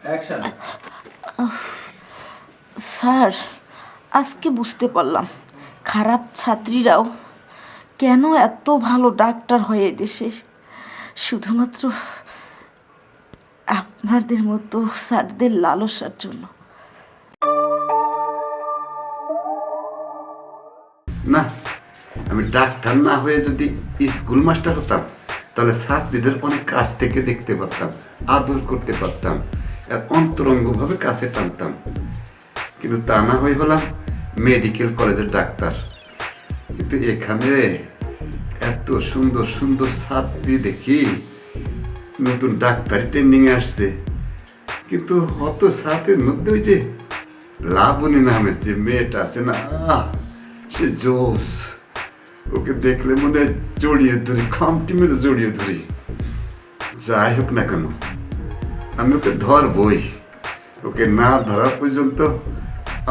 Action. Sir, আজকে বুঝতে পারলাম খারাপ ছাত্রীরাও কেন এত ভালো ডাক্তার হয় দেশে, শুধুমাত্র আপনাদের মতো স্যারদের লালসার জন্য। না, আমি ডাক্তার না হয়ে যদি স্কুল মাস্টার হতাম তাহলে ছাত্রীদের অনেক কাছ থেকে দেখতে পারতাম, আদর করতে পারতাম, আর অন্তরঙ্গভাবে কাছে টানতাম। কিন্তু তা না হয়ে হলাম মেডিকেল কলেজের ডাক্তার। কিন্তু এখানে এত সুন্দর সুন্দর ছাত্রী দেখি, নতুন ডাক্তারি ট্রেনিংয়ে আসছে, কিন্তু অত ছাত্রের মধ্যে ওই যে লাবণী নামের যে মেয়েটা আছে না, সে জোস। ওকে দেখলে মনে হয় জড়িয়ে ধরি, খামটি মেরে জড়িয়ে ধরি। যাই হোক না কেন, আমি ওকে ধরবই। ওকে না ধরা পর্যন্ত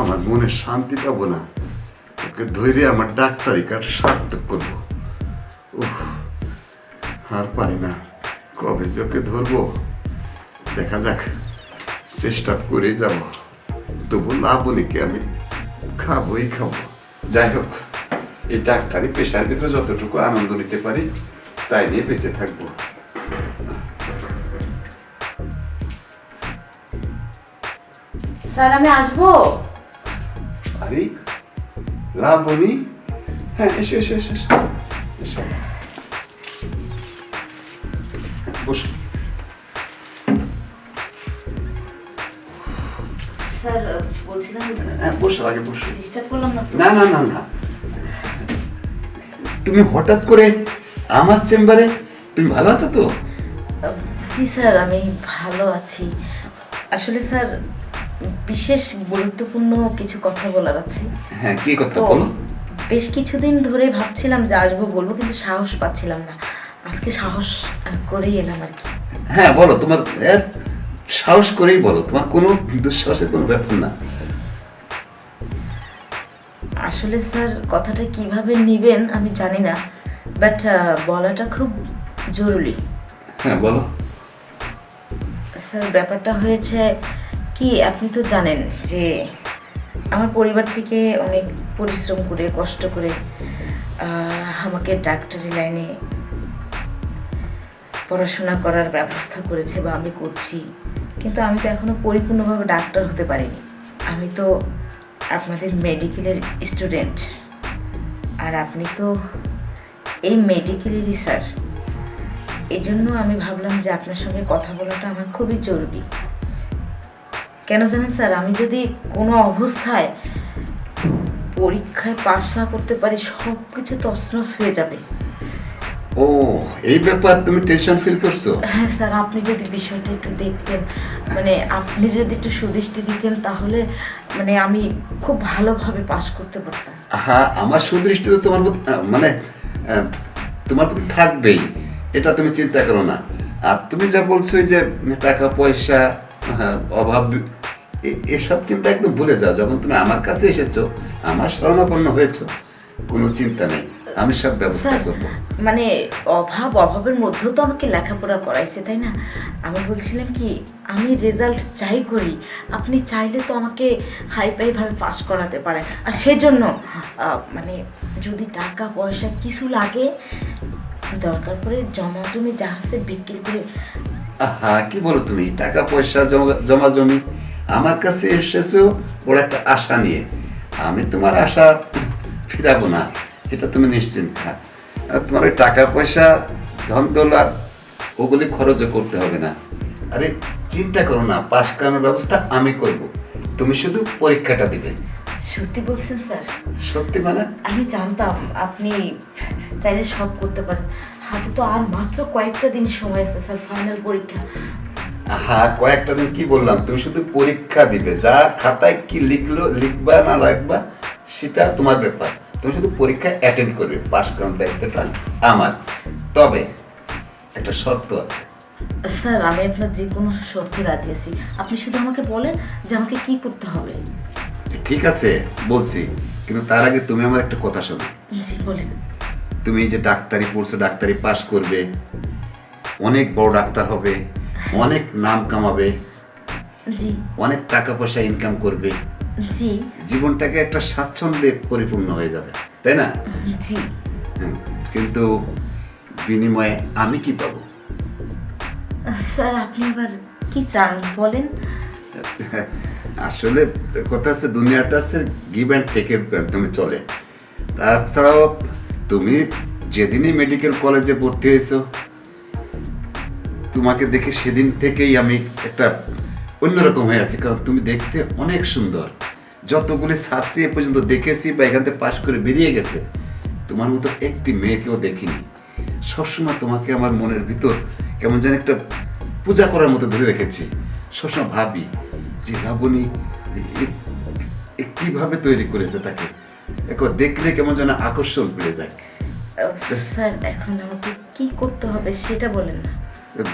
আমার মনে শান্তি পাবো না। ওকে ধরে আমার ডাক্তারি কার্ড সার্থক করবো। উফ, আর পারি না, কবে যে ওকে ধরবো দেখা যাক, চেষ্টা করে যাব। তবু লাবণীকে আমি খাবোই খাবো। যাই হোক, এই ডাক্তারি পেশার ভিতরে যতটুকু আনন্দ নিতে পারি তাই নিয়ে বেঁচে থাকবো। স্যার, আমি আসবো। আরে লাবণী, হ্যাঁ এসো এসো এসো এসো এসো, বসো। স্যার, বলছিলাম হ্যাঁ বসো, আগে বসো। ডিস্টার্ব করলাম না তো? না না না না, তুমি হঠাৎ করে আমার চেম্বারে, তুমি ভালো আছো তো? জি স্যার, আমি ভালো আছি। আসলে স্যার, বিশেষ গুরুত্বপূর্ণ কিছু কথা বলার আছে। হ্যাঁ, কি কথা তো বলো। বেশ কিছুদিন ধরে ভাবছিলাম যে আসবো বলবো, কিন্তু সাহস পাচ্ছিলাম না। আজকে সাহস করেই এলাম আর কি। হ্যাঁ বলো, তোমার সাহস করেই বলো, তোমার কোনো দুঃসাহসের কোনো ব্যাপার না। আসলে স্যার, কথাটা কিভাবে নেবেন আমি জানি না, বাট বলাটা খুব জরুরি। হ্যাঁ বলো। স্যার, ব্যাপারটা হয়েছে কি, আপনি তো জানেন যে আমার পরিবার থেকে অনেক পরিশ্রম করে কষ্ট করে আমাকে ডাক্তারি লাইনে পড়াশোনা করার ব্যবস্থা করেছে বা আমি করছি, কিন্তু আমি তো এখনো পরিপূর্ণভাবে ডাক্তার হতে পারিনি। আমি তো আপনাদের মেডিকেলের স্টুডেন্ট, আর আপনি তো এই মেডিকেলেরই স্যার। এই জন্য আমি ভাবলাম যে আপনার সঙ্গে কথা বলাটা আমার খুবই জরুরি। কেন জানেন স্যার, আমি যদি কোনো অবস্থায় পরীক্ষায় পাশ না করতে পারি, সব কিছু তছনছ হয়ে যাবে। ও, এই ব্যাপার, তুমি টেনশন ফিল করছো? হ্যাঁ স্যার, আপনি যদি বিষয়টা একটু দেখতেন, মানে আপনি যদি একটু সুদৃষ্টি দিতেন, তাহলে মানে আমি খুব ভালোভাবে পাশ করতে পারতাম। হ্যাঁ, আমার সুদৃষ্টি তো তোমার প্রতি মানে তোমার প্রতি থাকবেই, এটা তুমি চিন্তা করো না। আর তুমি যা বলছো যে টাকা পয়সা অভাব, এসব চিন্তা একদম ভুলে যাও। যখন তুমি আমার কাছে এসেছো, আমার শরণাপন্ন হয়েছো, কোনো চিন্তা নেই, আমি সব ব্যবস্থা স্যার, করবো। মানে অভাবের মধ্যেও তো আমাকে লেখাপড়া করাইছে, তাই না? আমি বলছিলাম কি, আমি রেজাল্ট চাই করি, আপনি চাইলে তো আমাকে হাইফাইভাবে পাস করাতে পারেন। আর সেজন্য মানে যদি টাকা পয়সা কিছু লাগে, দরকার পড়ে জমা জমি যা আছে বিক্রি করে। হ্যাঁ, কি বলো তুমি, টাকা পয়সা জমা জমি, আমার কাছে এসেছো ওর একটা আশা নিয়ে। আমি তোমার আশা ফিরাবো না, এটা তুমি নিশ্চিন্ত। আর তোমার ওই টাকা পয়সা ধন দৌলত ওগুলি খরচও করতে হবে না। আরে চিন্তা করো না, পাস করানোর ব্যবস্থা আমি করব, তুমি শুধু পরীক্ষাটা দিবে। সত্যি বলছেন স্যার? সত্যি মানে? আমি জানতাম আপনি চাইলে সব করতে পারেন। হাতে তো আর মাত্র কয়েকটা দিন সময় আছে স্যার, ফাইনাল পরীক্ষা। হ্যাঁ, কয়েকটা দিন কি বললাম, তুমি শুধু পরীক্ষা দিবে। যা খাতায় কি লিখবা না রাখবা সেটা তোমার ব্যাপার, তুমি শুধু পরীক্ষা অ্যাটেন্ড করবে, পাস করানোর দায়িত্বটা আমার। তবে একটা শর্ত আছে। স্যার, আমি আপনার যে কোনো শর্তে রাজি আছি, আপনি শুধু আমাকে বলেন যে আমাকে কি করতে হবে। ঠিক আছে, বলছি, কিন্তু তার আগে তুমি আমার একটা কথা শোনো। জি বলেন। তুমি যে ডাক্তারি পড়ছো, ডাক্তারি পাস করবে, অনেক বড় ডাক্তার হবে, অনেক নাম কামাবে, জি অনেক টাকা পয়সা ইনকাম করবে, জি জীবনটাকে একটা স্বাচ্ছন্দ্যে পরিপূর্ণ হয়ে যাবে, তাই না? জি। হুম, কিন্তু বিনিময়ে আমি কি পাবো? স্যার আপনি আবার কি চান বলেন? আসলে কথা আছে, দুনিয়াটা আছে গিভ অ্যান্ড টেকের মাধ্যমে চলে। তাছাড়াও তুমি যেদিনই মেডিকেল কলেজে ভর্তি হয়েছো, তোমাকে দেখে সেদিন থেকেই আমি একটা অন্যরকম হয়ে আছি, কারণ তুমি দেখতে অনেক সুন্দর। যতগুলি ছাত্রী এ পর্যন্ত দেখেছি বা এখান থেকে পাশ করে বেরিয়ে গেছে, তোমার মতো একটি মেয়েকেও দেখিনি। সবসময় তোমাকে আমার মনের ভিতর কেমন যেন একটা পূজা করার মতো ধরে রেখেছি। সবসময় ভাবি যে লাবণী কিভাবে তৈরি করেছে তাকে, একবার দেখলে কেমন যেন আকর্ষণ পেয়ে যায়। স্যার এখন আমাকে কি করতে হবে সেটা বলেন না।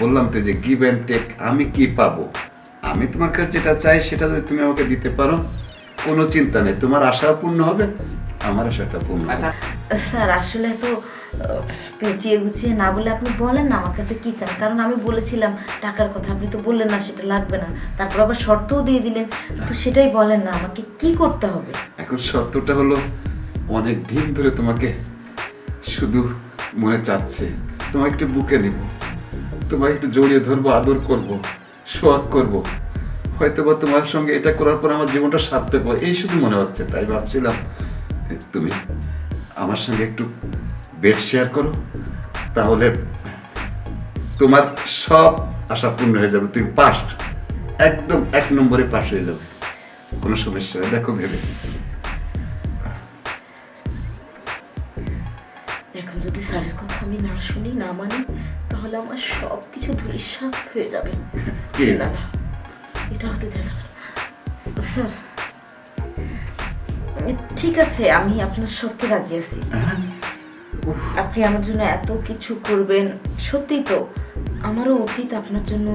বললাম তো যে গিভ অ্যান্ড টেক, আমি কি পাবো? আমি তোমার কাছে যেটা চাই সেটা যদি তুমি আমাকে দিতে পারো, কোনো চিন্তা নেই, তোমার আশাও পূর্ণ হবে, আমার আশাটা পূর্ণ হবে। স্যার আসলে তো পেঁচিয়ে গুছিয়ে না বলে আপনি বলেন না আমার কাছে কি চান, কারণ আমি বলেছিলাম টাকার কথা, আপনি তো বললেন না সেটা লাগবে না, তারপর আবার শর্তও দিয়ে দিলেন, তো সেটাই বলেন না আমাকে কি করতে হবে। এখন সত্যটা হলো, অনেক দিন ধরে তোমাকে শুধু মনে চাচ্ছে, তোমাকে একটু বুকে নিব, তোমাকে একটু জড়িয়ে ধরবো, আদর করব, সোয়াগ করব, হয়তো বা তোমার সঙ্গে এটা করার পর আমার জীবনটা সার্থক হবে, এই শুধু মনে হচ্ছে। তাই ভাবছিলাম তুমি আমার সঙ্গে একটু বেড শেয়ার করো, তাহলে তোমার সব আশা পূর্ণ হয়ে যাবে, তুমি পাস, একদম 1 নম্বরে পাস হয়ে যাবে, কোনো সমস্যা নেই। দেখো ভেবে, এখন যদি স্যারের কথা আমি না শুনি না মানি, তাহলে আমার সব কিছু ধূলিসাৎ হয়ে যাবে। কি? না না, এটা হতে দেওয়া যাবে না। স্যার ঠিক আছে, আমি আপনার সত্যি রাজি আছি। আপনি আমার জন্য এত কিছু করবেন, সত্যি তো আমারও উচিত আপনার জন্য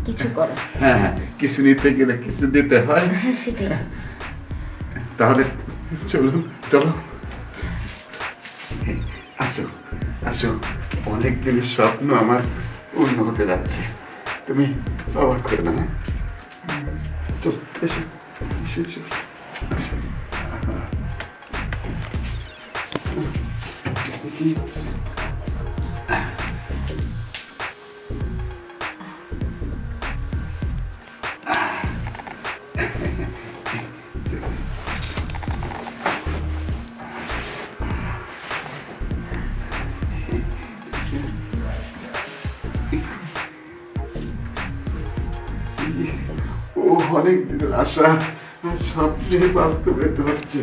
কিছু করা। হ্যাঁ হ্যাঁ, কিছু নিতে গেলে কিছু দিতে হয়। হ্যাঁ সেটাই। তাহলে চলুন, চলো, আসো আসো, অনেক দিনের স্বপ্ন আমার পূর্ণ হতে যাচ্ছে, তুমি অবাক করবে না। চলো, এসো এসো এসো, আসো। কি? ও অনেক দিনের আশা আজ স্বপ্নে বাস্তবায়িত হচ্ছে।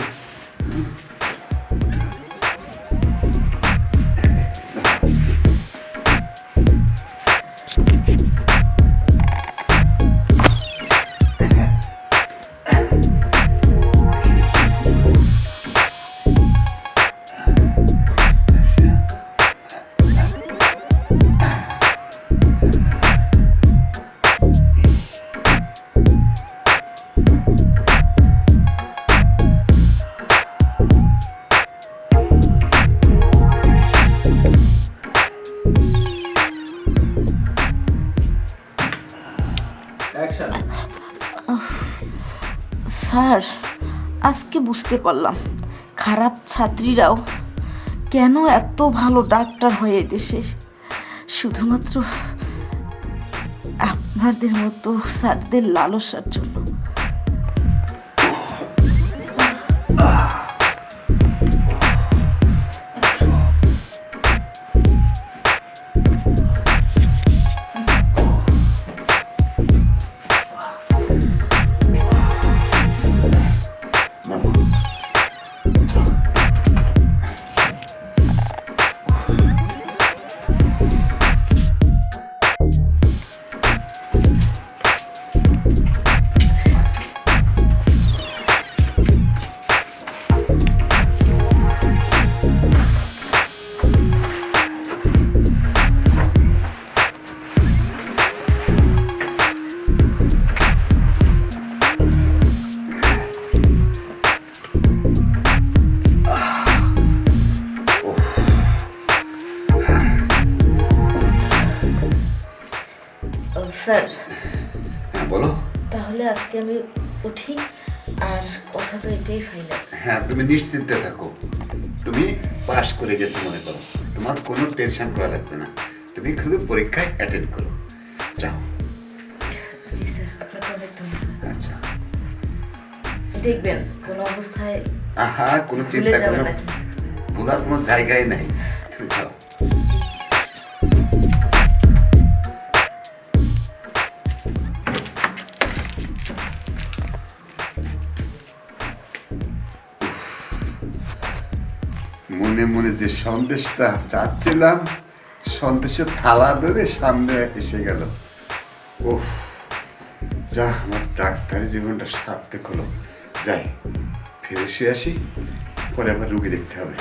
স্যার আজকে বুঝতে পারলাম খারাপ ছাত্রীরাও কেন এত ভালো ডাক্তার হয় দেশে, শুধুমাত্র আপনাদের মতো স্যারদের লালসার জন্য। তাহলে আজকে আমি উঠি, আর কথা তো এটাই ফাইনাল। হ্যাঁ, তুমি নিশ্চিন্তে থাকো। তুমি পাস করে গেছো মনে করো, তোমার কোনো টেনশন করা লাগবে না। তুমি শুধু পরীক্ষায় অ্যাটেন্ড করো। যাও। জি স্যার, আপনাকে অনেক ধন্যবাদ। আচ্ছা। দেখবেন কোনো অবস্থায় আহা, কোনো ভুলে চিন্তা যাবে করো না না, কিন্তু। ভোলার কোনো জায়গায় নাই। তুমি যাও। মনে মনে যে সন্দেশটা চাচ্ছিলাম, সন্দেশের থালা ধরে সামনে এসে গেল। ওহ, যা, আমার ডাক্তারি জীবনটা সার্থক হলো। যাই, ফিরে এসে আসি, পরে আবার রুগী দেখতে হবে।